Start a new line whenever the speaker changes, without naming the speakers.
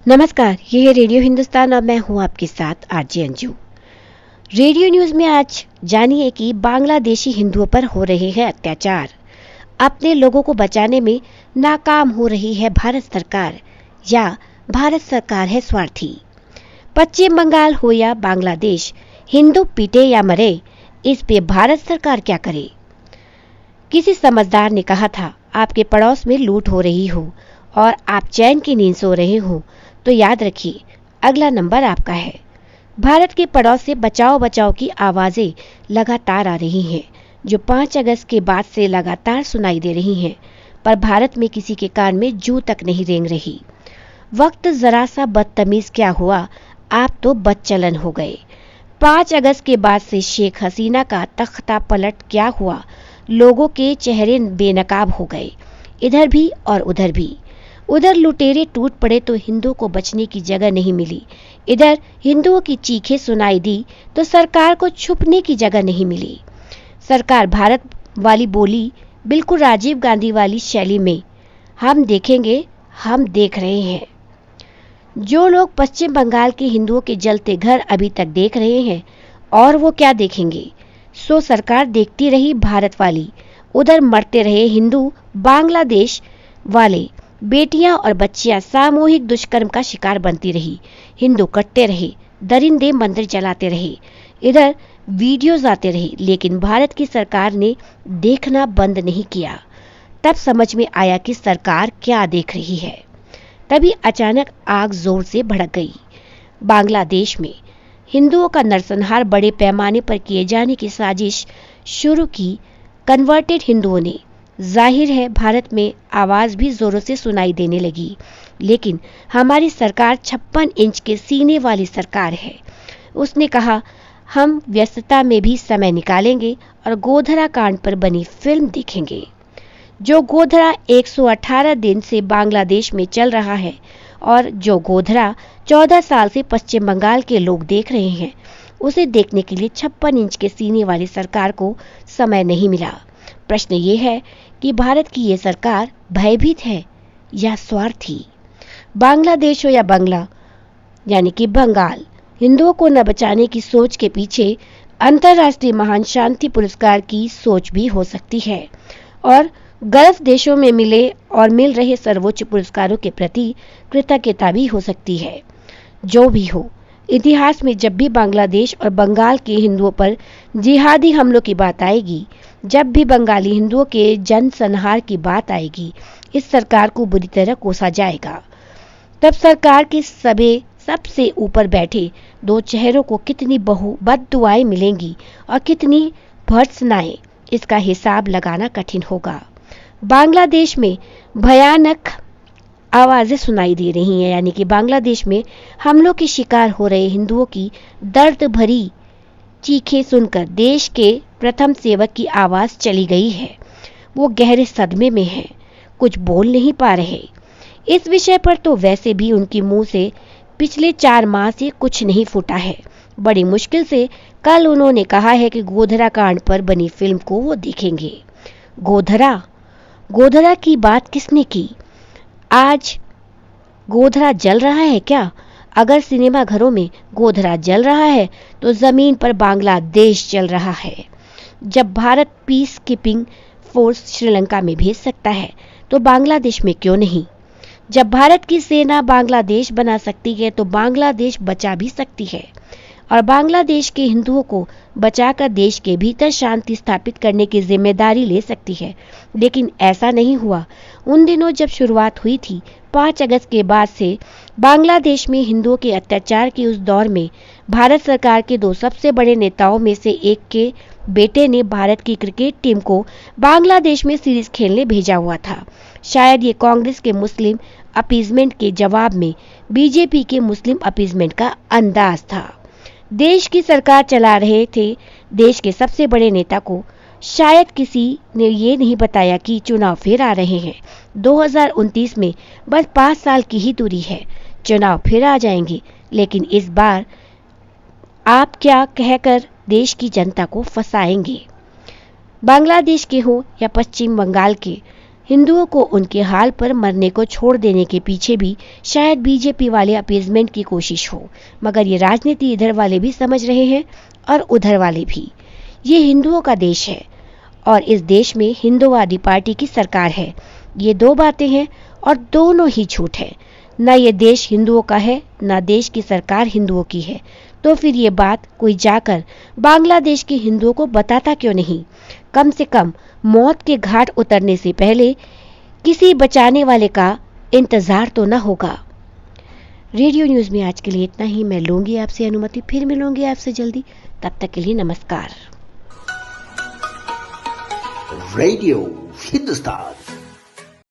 नमस्कार, ये है रेडियो हिंदुस्तान और मैं हूं आपके साथ आरजे अंजू। रेडियो न्यूज में आज जानिए कि बांग्लादेशी हिंदुओं पर हो रहे हैं अत्याचार। अपने लोगों को बचाने में नाकाम हो रही है भारत सरकार या भारत सरकार है स्वार्थी। पश्चिम बंगाल हो या बांग्लादेश, हिंदू पीटे या मरे, इस पे भारत सरकार क्या करे। किसी समझदार ने कहा था, आपके पड़ोस में लूट हो रही हो और आप चैन की नींद सो रहे हो तो याद रखिए, अगला नंबर आपका है। भारत के पड़ोस से बचाओ बचाओ की आवाजें लगातार आ रही हैं, जो 5 अगस्त के बाद से लगातार सुनाई दे रही हैं, पर भारत में किसी के कान में जू तक नहीं रेंग रही। वक्त जरा सा बदतमीज क्या हुआ, आप तो बदचलन हो गए। 5 अगस्त के बाद से शेख हसीना का तख्ता पलट क्या हुआ, लोगों के चेहरे बेनकाब हो गए, इधर भी और उधर भी। उधर लुटेरे टूट पड़े तो हिंदुओं को बचने की जगह नहीं मिली, इधर हिंदुओं की चीखें सुनाई दी तो सरकार को छुपने की जगह नहीं मिली। सरकार भारत वाली बोली, बिल्कुल राजीव गांधी वाली शैली में, हम देखेंगे, हम देख रहे हैं। जो लोग पश्चिम बंगाल के हिंदुओं के जलते घर अभी तक देख रहे हैं, और वो क्या देखेंगे। सो सरकार देखती रही भारत वाली, उधर मरते रहे हिंदू, बांग्लादेश वाले बेटियां और बच्चियां सामूहिक दुष्कर्म का शिकार बनती रही, हिंदू कटते रहे, दरिंदे मंदिर जलाते रहे, इधर वीडियोज आते रहे, लेकिन भारत की सरकार ने देखना बंद नहीं किया। तब समझ में आया कि सरकार क्या देख रही है। तभी अचानक आग जोर से भड़क गई। बांग्लादेश में हिंदुओं का नरसंहार बड़े पैमाने पर किए जाने की साजिश शुरू की कन्वर्टेड हिंदुओं ने। जाहिर है भारत में आवाज भी जोरों से सुनाई देने लगी, लेकिन हमारी सरकार 56 इंच के सीने वाली सरकार है। उसने कहा, हम व्यस्तता में भी समय निकालेंगे और गोधरा कांड पर बनी फिल्म देखेंगे। जो गोधरा 118 दिन से बांग्लादेश में चल रहा है और जो गोधरा 14 साल से पश्चिम बंगाल के लोग देख रहे हैं, उसे देखने के लिए 56 इंच के सीने वाली सरकार को समय नहीं मिला। प्रश्न ये है कि भारत की ये सरकार भयभीत है या स्वार्थी। बांग्लादेश हो या बंगला यानी कि बंगाल, हिंदुओं को न बचाने की सोच के पीछे अंतर्राष्ट्रीय महान शांति पुरस्कार की सोच भी हो सकती है, और गल्फ देशों में मिले और मिल रहे सर्वोच्च पुरस्कारों के प्रति कृतज्ञता भी हो सकती है। जो भी हो, इतिहास में जब भी बांग्लादेश और बंगाल के हिंदुओं पर जिहादी हमलों की बात आएगी, जब भी बंगाली हिंदुओं के जनसंहार की बात आएगी, इस सरकार को बुरी तरह कोसा जाएगा। तब सरकार के सबसे ऊपर बैठे दो चेहरों को कितनी बद्दुआएं मिलेंगी और कितनी भर्त्सनाएं, इसका हिसाब लगाना कठिन होगा। बांग्लादेश में भयानक आवाजें सुनाई दे रही हैं, यानी कि बांग्लादेश में हमलों के शिकार हो रहे हिंदुओं की दर्द भरी चीखें सुनकर देश के प्रथम सेवक की आवाज चली गई है। वो गहरे सदमे में हैं, कुछ बोल नहीं पा रहे। इस विषय पर तो वैसे भी उनके मुंह से पिछले 4 माह से कुछ नहीं फूटा है। बड़ी मुश्किल से कल उन्होंने कहा है कि गोधरा कांड पर बनी फिल्म को वो देखेंगे। गोधरा की बात किसने की? आज गोधरा जल रहा है क्या? अगर सिनेमा घरों में गोधरा जल रहा है तो जमीन पर बांग्लादेश जल रहा है। जब Bharat peace keeping force Sri Lanka में भेज सकता है तो बांग्लादेश में क्यों नहीं? जब भारत की सेना बांग्लादेश बना सकती है तो बांग्लादेश बचा भी सकती है, और बांग्लादेश के हिंदुओं को बचाकर देश के भीतर शांति स्थापित करने की जिम्मेदारी ले सकती है। लेकिन ऐसा नहीं हुआ। उन दिनों जब शुरुआत हुई थी 5 अगस्त के बाद से बांग्लादेश में हिंदुओं के अत्याचार के उस दौर में भारत सरकार के 2 सबसे बड़े नेताओं में से एक के बेटे ने भारत की क्रिकेट टीम को बांग्लादेश में सीरीज खेलने भेजा हुआ था। शायद ये कांग्रेस के मुस्लिम अपीजमेंट के जवाब में बीजेपी के मुस्लिम अपीजमेंट का अंदाज था। देश की सरकार चला रहे थे देश के सबसे बड़े नेता को। शायद किसी ने ये नहीं बताया कि चुनाव फिर आ रहे हैं। 2029 में बस 5 साल की ही दूरी है, चुनाव फिर आ जाएंगे। लेकिन इस बार आप क्या कहकर देश की जनता को फंसाएंगे? बांग्लादेश के हो या पश्चिम बंगाल के, हिंदुओं को उनके हाल पर मरने को छोड़ देने के पीछे भी शायद बीजेपी वाले अपीजमेंट की कोशिश हो, मगर ये राजनीति इधर वाले भी समझ रहे हैं और उधर वाले भी। ये हिंदुओं का देश है और इस देश में हिंदुवादी पार्टी की सरकार है। ये दो बातें हैं और दोनों ही झूठ है। न ये देश हिंदुओं का है, न देश की सरकार हिंदुओं की है। तो फिर ये बात कोई जाकर बांग्लादेश के हिंदुओं को बताता क्यों नहीं? कम से कम मौत के घाट उतरने से पहले किसी बचाने वाले का इंतजार तो न होगा। रेडियो न्यूज में आज के लिए इतना ही। मैं लूंगी आपसे अनुमति, फिर मिलूंगी आपसे जल्दी। तब तक के लिए नमस्कार।
रेडियो हिंदुस्तान।